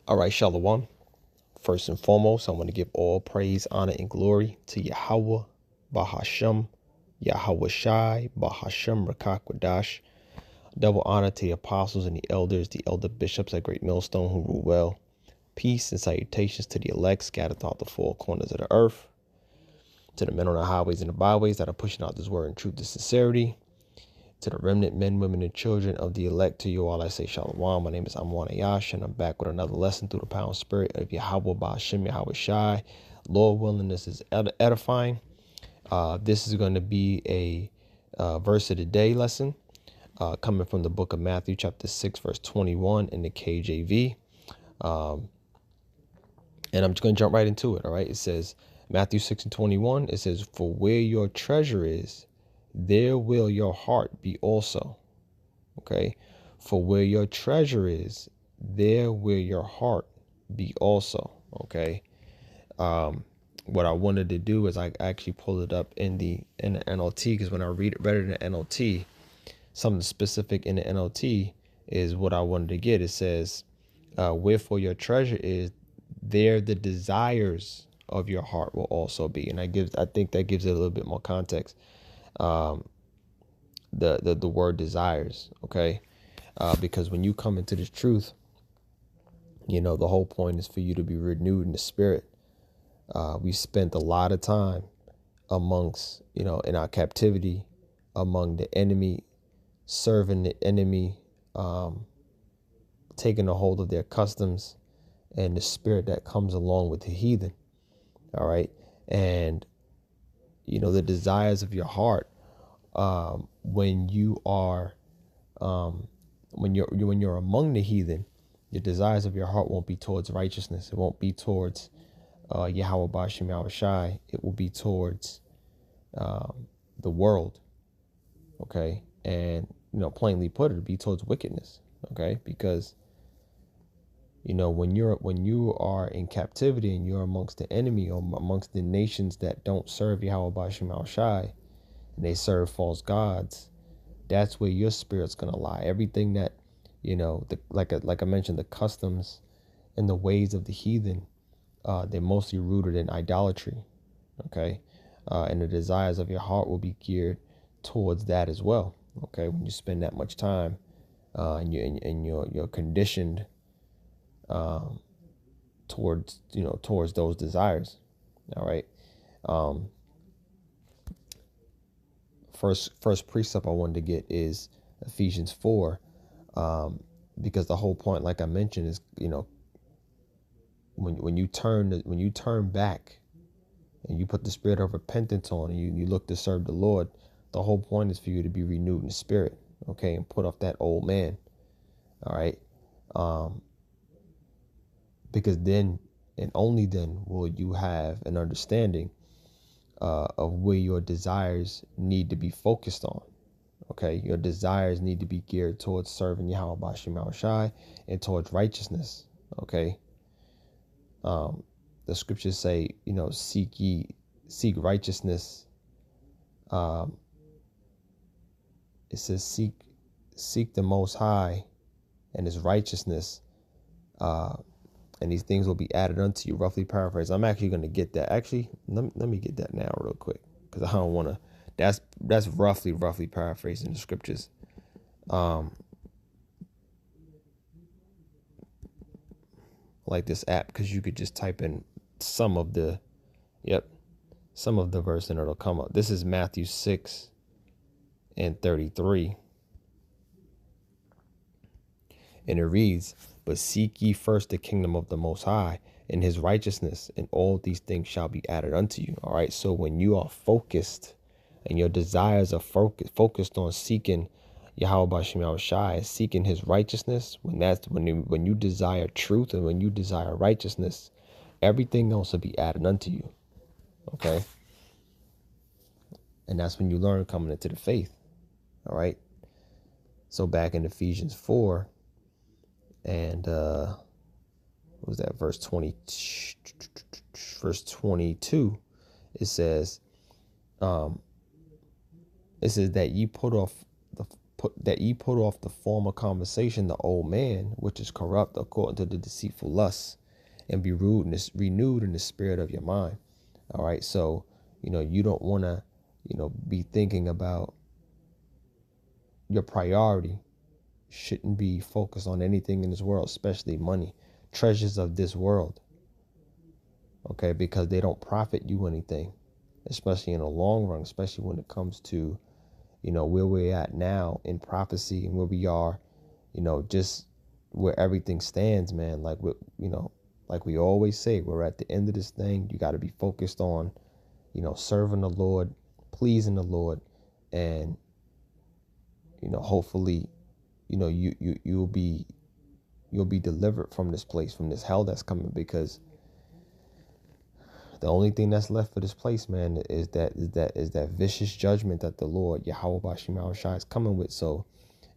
All right, Shalom. First and foremost, I want to give all praise, honor, and glory to Yahawah, Bahasham, Yahawashi, Bahasham, Rakakwadash. Double honor to the apostles and the elders, the elder bishops at Great Millstone who rule well. Peace and salutations to the elect scattered throughout the four corners of the earth. To the men on the highways and the byways that are pushing out this word in truth and sincerity. To the remnant men, women, and children of the elect, to you all I say Shalom. My name is Ahmawan, Ahyash, and I'm back with another lesson through the power and spirit of Yahawah, Bahasham, Yahawashi. Lord willing, this is edifying. This is going to be a verse of the day lesson coming from the book of Matthew, chapter 6, verse 21 in the KJV. And I'm just going to jump right into it. All right. It says, Matthew 6 and 21, it says, "For where your treasure is, there will your heart be also." Okay. For where your treasure is, there will your heart be also. Okay. What I wanted to do is I actually pulled it up in the NLT, because when I read it in the NLT, something specific in the NLT is what I wanted to get. It says, wherefore your treasure is, there the desires of your heart will also be. And I think that gives it a little bit more context. The word desires, okay? Because when you come into this truth, you know, the whole point is for you to be renewed in the spirit. We spent a lot of time amongst, you know, in our captivity, among the enemy, serving the enemy, taking a hold of their customs and the spirit that comes along with the heathen. All right. And, you know, the desires of your heart, when you are, when you're among the heathen, your desires of your heart won't be towards righteousness. It won't be towards Yahweh Bashim Yahawashi. It will be towards the world. Okay. And, you know, plainly put, it'll be towards wickedness. Okay. Because, you know, when you are in captivity and you're amongst the enemy or amongst the nations that don't serve Yahweh Bashim Yahawashi, and they serve false gods, that's where your spirit's gonna lie. Everything that, you know, like I mentioned, the customs and the ways of the heathen, they're mostly rooted in idolatry. Okay. And the desires of your heart will be geared towards that as well. Okay. When you spend that much time, and you're conditioned towards those desires. All right. First precept I wanted to get is Ephesians 4, because the whole point, like I mentioned, is, you know, when you turn back and you put the spirit of repentance on and you look to serve the Lord, the whole point is for you to be renewed in the spirit. Okay. And put off that old man. All right. Because then and only then will you have an understanding of where your desires need to be focused on. Okay. Your desires need to be geared towards serving Yahweh Bashim Yahawashi and towards righteousness. Okay. The scriptures say, you know, seek righteousness. It says seek the Most High and His righteousness, and these things will be added unto you. Roughly paraphrase. I'm actually going to get that. Actually, let me get that now real quick, because I don't want to. That's roughly paraphrasing the scriptures. Like this app, because you could just type in some of the verse and it'll come up. This is Matthew 6 and 33. And it reads, "But seek ye first the kingdom of the Most High and His righteousness, and all these things shall be added unto you." All right. So when you are focused and your desires are focused on seeking Yahweh Bashim Yahawashi, seeking His righteousness, when you desire truth and when you desire righteousness, everything else will be added unto you. Okay. And that's when you learn coming into the faith. All right. So back in Ephesians 4 and what was that, verse 22, it says that ye put off put off the former conversation, the old man, which is corrupt according to the deceitful lusts, and be renewed in the spirit of your mind. All right. So, you don't want to, be thinking about your priority shouldn't be focused on anything in this world, especially money, treasures of this world. Okay. Because they don't profit you anything, especially in the long run, especially when it comes to, where we're at now in prophecy and where we are, just where everything stands, man. Like like we always say, we're at the end of this thing. You got to be focused on, serving the Lord, pleasing the Lord, and, hopefully, you'll be delivered from this place, from this hell that's coming, because the only thing that's left for this place, man, is that vicious judgment that the Lord Yahawah is coming with. So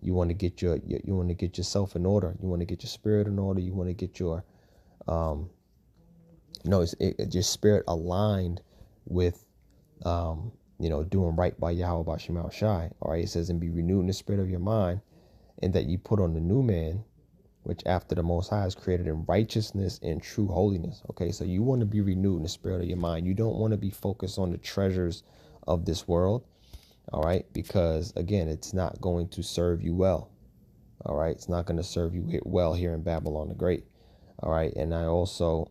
you want to get you want to get yourself in order. You want to get your spirit in order. You want to get your your spirit aligned with doing right by Yahawah. All right, it says, and be renewed in the spirit of your mind, and that you put on the new man, which after the Most High is created in righteousness and true holiness. Okay, so you want to be renewed in the spirit of your mind. You don't want to be focused on the treasures of this world. All right, because again, it's not going to serve you well. All right, it's not going to serve you well here in Babylon the Great. All right, and I also,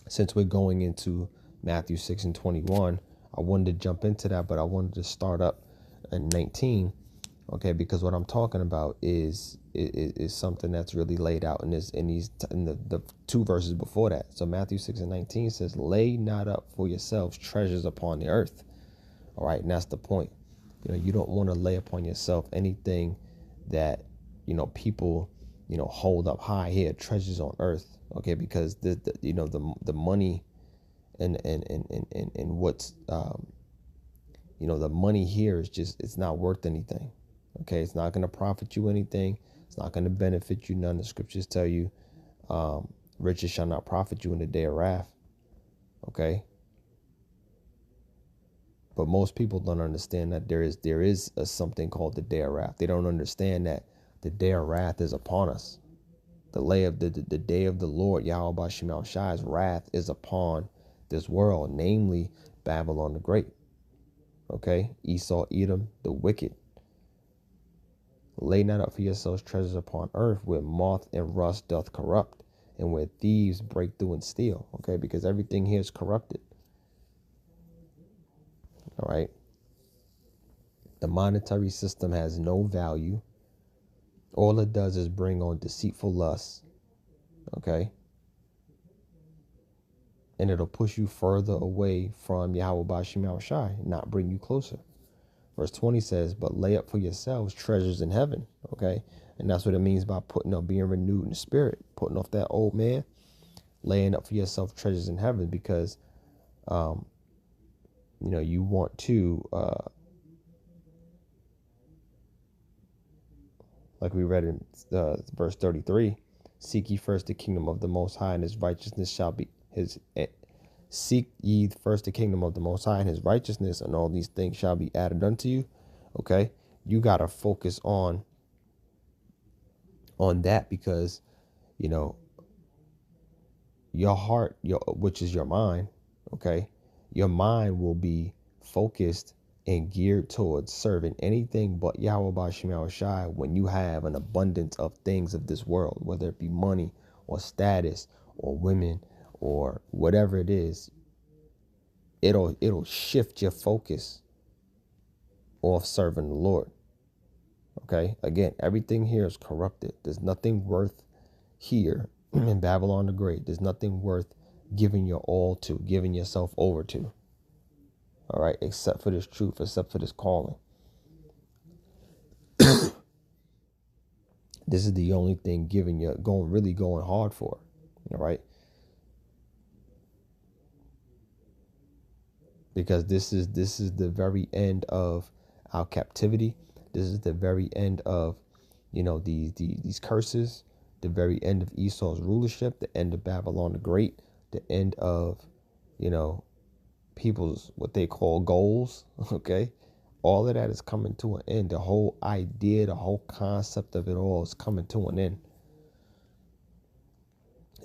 since we're going into Matthew 6:21, I wanted to jump into that, but I wanted to start up at 19. Okay, because what I'm talking about is something that's really laid out in the two verses before that. So Matthew 6:19 says, "Lay not up for yourselves treasures upon the earth." All right, and that's the point. You don't want to lay upon yourself anything that people hold up high here, treasures on earth. Okay, because the money and what's the money here is just, it's not worth anything. Okay, it's not going to profit you anything. It's not going to benefit you none. The scriptures tell you, riches shall not profit you in the day of wrath. Okay, but most people don't understand that there is something called the day of wrath. They don't understand that the day of wrath is upon us. The day of the Lord Yahawah's wrath is upon this world, namely Babylon the Great. Okay, Esau, Edom, the wicked. Lay not up for yourselves treasures upon earth, where moth and rust doth corrupt, and where thieves break through and steal. Okay, because everything here is corrupted. All right. The monetary system has no value. All it does is bring on deceitful lusts. Okay. And it'll push you further away from Yahawah, not bring you closer. Verse 20 says, but lay up for yourselves treasures in heaven. Okay. And that's what it means by being renewed in the spirit, putting off that old man, laying up for yourself treasures in heaven, because, you want to, like we read in verse 33, seek ye first the kingdom of the Most High, and his righteousness shall be seek ye first the kingdom of the Most High and his righteousness, and all these things shall be added unto you. Okay, you got to focus on that, because your heart, which is your mind. Okay, your mind will be focused and geared towards serving anything but Yahawah when you have an abundance of things of this world, whether it be money or status or women or whatever it is. It'll shift your focus off serving the Lord. Okay, again, everything here is corrupted. There's nothing worth here in Babylon the Great. There's nothing worth giving your all to, giving yourself over to. All right, except for this truth, except for this calling. This is the only thing really going hard for. All right. Because this is the very end of our captivity. This is the very end of, these curses, the very end of Esau's rulership, the end of Babylon the Great, the end of, people's what they call goals. Okay, All of that is coming to an end. The whole idea, the whole concept of it all is coming to an end.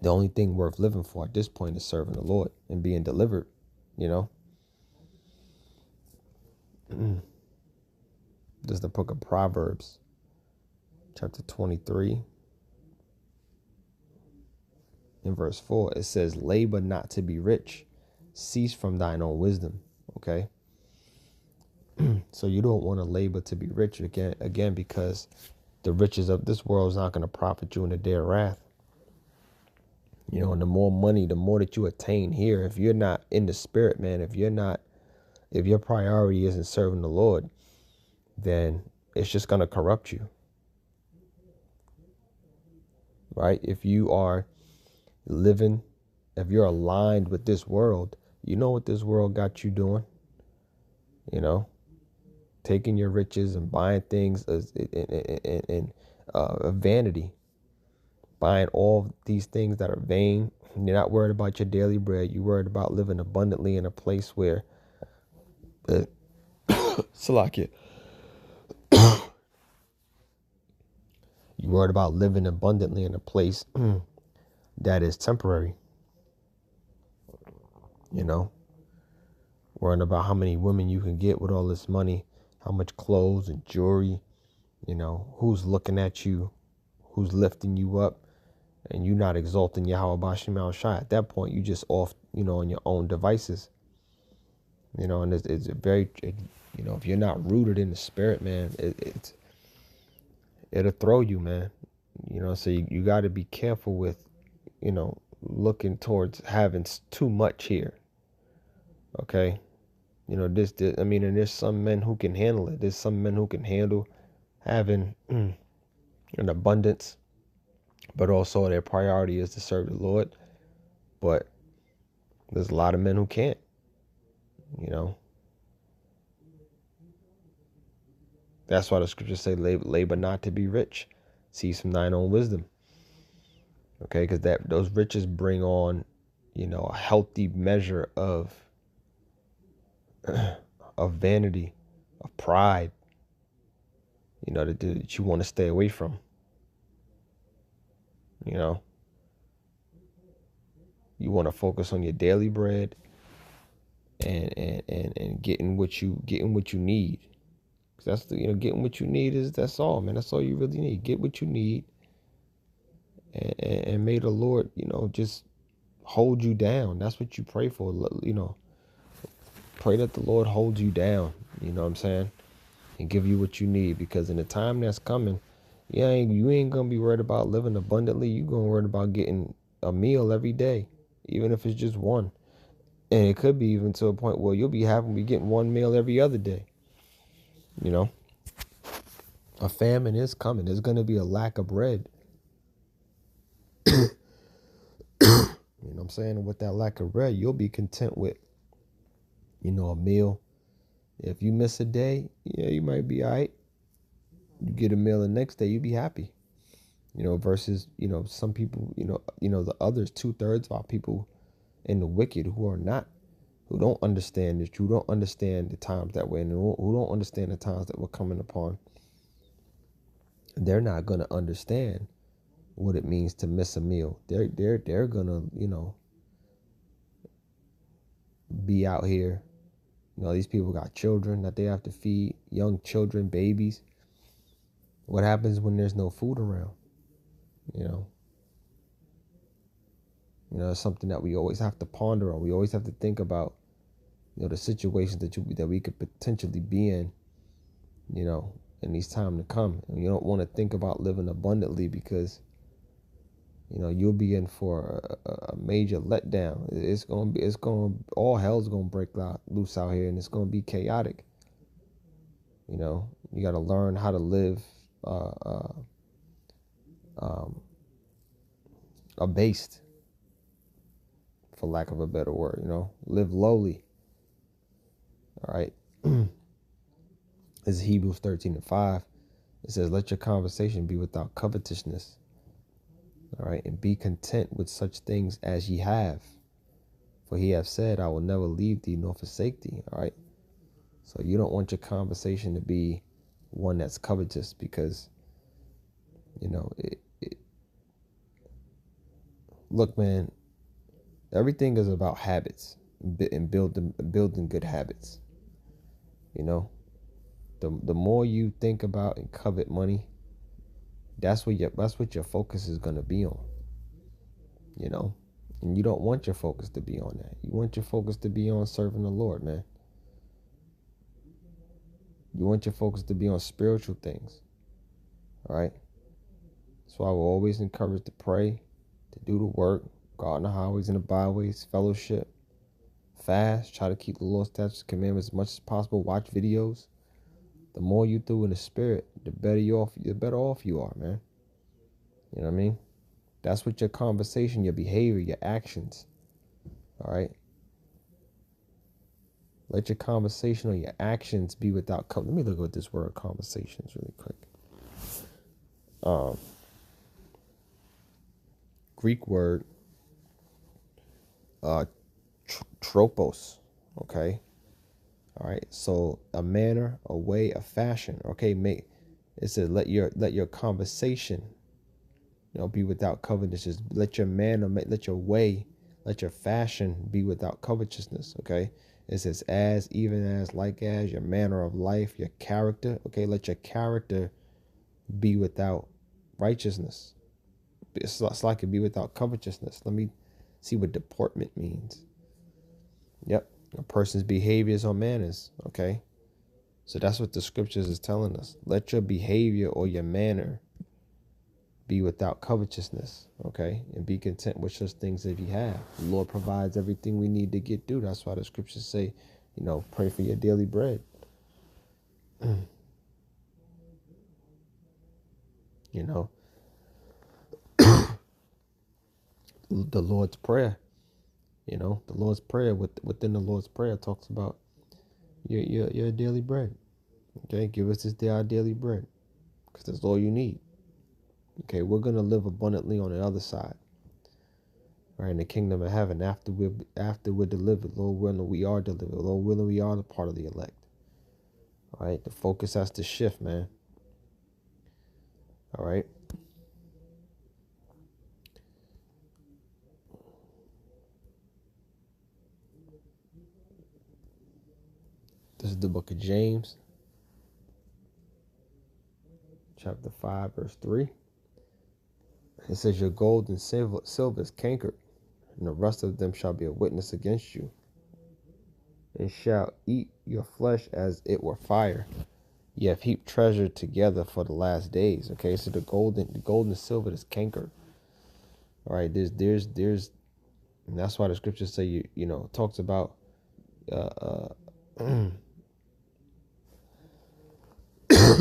The only thing worth living for at this point is serving the Lord and being delivered, you know. This is the book of Proverbs, chapter 23, in verse 4. It says, labor not to be rich. Cease from thine own wisdom. Okay. So you don't want to labor to be rich again, because the riches of this world is not going to profit you in the day of wrath. You know, and the more money, the more that you attain here, if you're not in the spirit, man, if your priority isn't serving the Lord, then it's just going to corrupt you. Right? If you are living, if you're aligned with this world, you know what this world got you doing, you know, taking your riches and buying things in vanity, buying all these things that are vain. You're not worried about your daily bread. You're worried about living abundantly in a place where, Salakia, you're worried about living abundantly in a place that is temporary. You know, worrying about how many women you can get with all this money, how much clothes and jewelry, you know, who's looking at you, who's lifting you up, and you not exalting Yahawashi. At that point, you just off, you know, on your own devices. You know, and it's very, you know, if you're not rooted in the spirit, man, it'll throw you, man. You know, so you got to be careful with, you know, looking towards having too much here. Okay. You know, I mean, and there's some men who can handle it. There's some men who can handle having an abundance, but also their priority is to serve the Lord. But there's a lot of men who can't, you know. That's why the scriptures say, labor not to be rich. Cease from thine own wisdom. Okay, because those riches bring on, you know, a healthy measure of vanity, of pride, you know, that you want to stay away from. You know, you want to focus on your daily bread and getting what you need. That's getting what you need that's all, man. That's all you really need. Get what you need, and may the Lord, you know, just hold you down. That's what you pray for, you know. Pray that the Lord holds you down, you know what I'm saying, and give you what you need, because in the time that's coming, you ain't gonna be worried about living abundantly. You gonna worry about getting a meal every day, even if it's just one. And it could be even to a point where you'll be getting one meal every other day. You know, a famine is coming. There's gonna be a lack of bread. You know what I'm saying? And with that lack of bread, you'll be content with, you know, a meal. If you miss a day, yeah, you might be all right. You get a meal the next day, you be happy. You know, versus, you know, some people, you know, the others, 2/3 of our people in the wicked who don't understand this, who don't understand the times that we're in, who don't understand the times that we're coming upon. They're not going to understand what it means to miss a meal. They're going to, you know, be out here. You know, these people got children that they have to feed, young children, babies. What happens when there's no food around? You know, it's something that we always have to ponder on. We always have to think about, you know, the situations that we could potentially be in, you know, in these times to come. And you don't want to think about living abundantly, because, you know, you'll be in for a major letdown. All hell's going to break loose out here, and it's going to be chaotic. You know, you got to learn how to live abased, for lack of a better word, you know, live lowly. All right. This is Hebrews 13:5. It says, let your conversation be without covetousness. All right. And be content with such things as ye have. For he hath said, I will never leave thee nor forsake thee. All right. So you don't want your conversation to be one that's covetous, because, you know, look, man, everything is about habits and building good habits. You know, the more you think about and covet money, that's what your focus is going to be on. You know, and you don't want your focus to be on that. You want your focus to be on serving the Lord, man. You want your focus to be on spiritual things. All right. So I will always encourage to pray, to do the work, go out on the highways and the byways, fellowship, fast, try to keep the Lord's statutes, commandments as much as possible, watch videos. The more you do in the spirit, the better off you are, man. You know what I mean? That's what your conversation, your behavior, your actions. All right. Let your conversation or your actions be without Let me look at this word conversations really quick. Greek word tropos. Okay. All right. So a manner, a way, a fashion. Okay. It says let your conversation, you know, be without covetousness. Let your manner, let your way, let your fashion be without covetousness. Okay. It says as, even as, like as, your manner of life, your character. Okay. Let your character be without righteousness. It's like it be without covetousness. Let me see what deportment means. Yep. A person's behaviors or manners. Okay. So that's what the scriptures is telling us. Let your behavior or your manner be without covetousness. Okay. And be content with such things that you have. The Lord provides everything we need to get through. That's why the scriptures say, you know, pray for your daily bread. You know, the Lord's Prayer. You know, the Lord's Prayer, within the Lord's Prayer talks about your daily bread. Okay, give us this day our daily bread, because that's all you need. Okay, we're gonna live abundantly on the other side, right, in the kingdom of heaven, after we're delivered. Lord willing, we are delivered. Lord willing, we are the part of the elect. All right, the focus has to shift, man. All right. This is the book of James, chapter 5, verse 3. It says, your gold and silver is cankered, and the rest of them shall be a witness against you, and shall eat your flesh as it were fire. You have heaped treasure together for the last days. Okay, so the gold and silver is cankered. All right, there's, and that's why the scriptures say you know talks about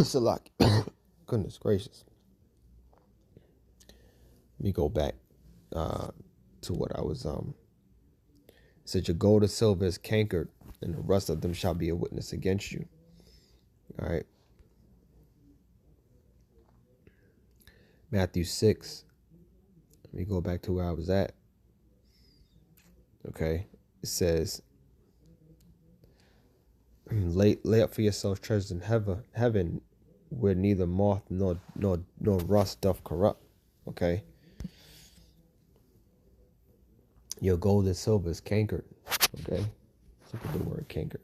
Salak. Goodness gracious. Let me go back to what I was It said your gold and silver is cankered, and the rest of them shall be a witness against you. All right. Matthew 6. Let me go back to where I was at. Okay. It says, lay up for yourselves treasures in heaven, where neither moth nor rust doth corrupt. Okay. Your gold and silver is cankered. Okay. Let's look at the word cankered.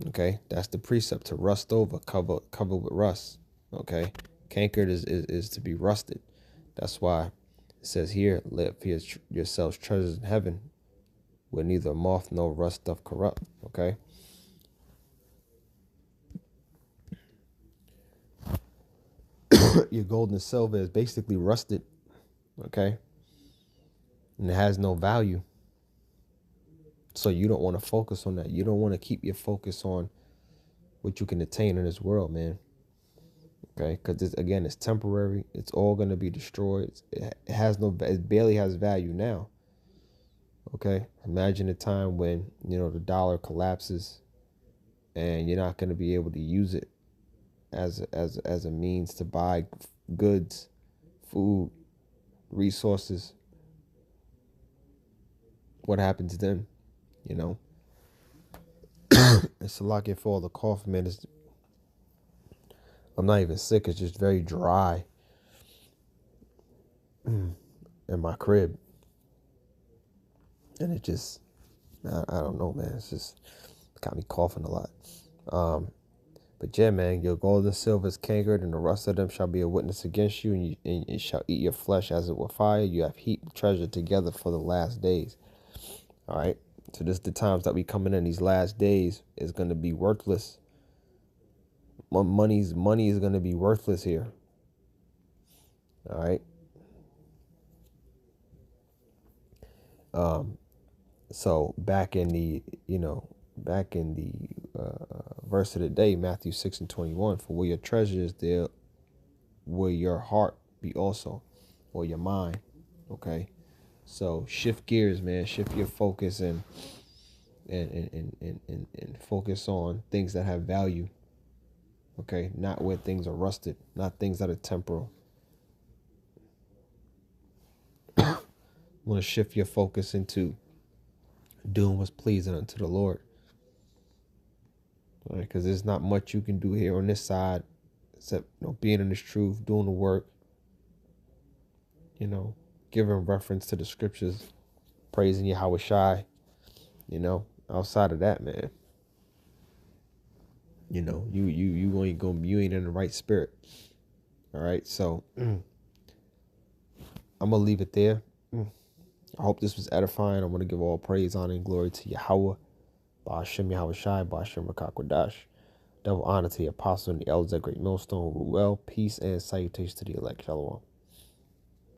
Okay, that's the precept, to rust over, cover with rust. Okay, cankered is to be rusted. That's why it says here, lay up for yourselves treasures in heaven, where neither moth nor rust doth corrupt. Okay. Your gold and silver is basically rusted. Okay, and it has no value. So you don't want to focus on that. You don't want to keep your focus on what you can attain in this world, man. Okay, because again, it's temporary. It's all going to be destroyed. It barely has value now. Okay, imagine a time when, you know, the dollar collapses and you're not going to be able to use it as a means to buy goods, food, resources. what happens then, you know. It's a lot for all the cough, man. I'm not even sick. It's just very dry in my crib. And it just, I don't know, man. It's just got me coughing a lot. But yeah, man, your gold and silver is cankered, and the rust of them shall be a witness against you, and it shall eat your flesh as it were fire. You have heaped treasure together for the last days. All right. So this is the times that we coming in. These last days is going to be worthless. Money is going to be worthless here. All right. So back in the verse of the day, Matthew 6:21, for where your treasure is, there will your heart be also, or your mind. Okay. So shift gears, man. Shift your focus and focus on things that have value. Okay, not where things are rusted, not things that are temporal. Want to shift your focus into doing what's pleasing unto the Lord. All right, because there's not much you can do here on this side except being in this truth, doing the work, giving reference to the scriptures, praising Yahawashi. Outside of that, man, you ain't in the right spirit. All right, so I'm gonna leave it there. I hope this was edifying. I want to give all praise, honor, and glory to Yahawah, Ba'ashem Yahawashi, Ba'ashem Rakakwadash. Double honor to the apostle and the elders at Great Millstone. Ruel, peace and salutations to the elect. Shalom.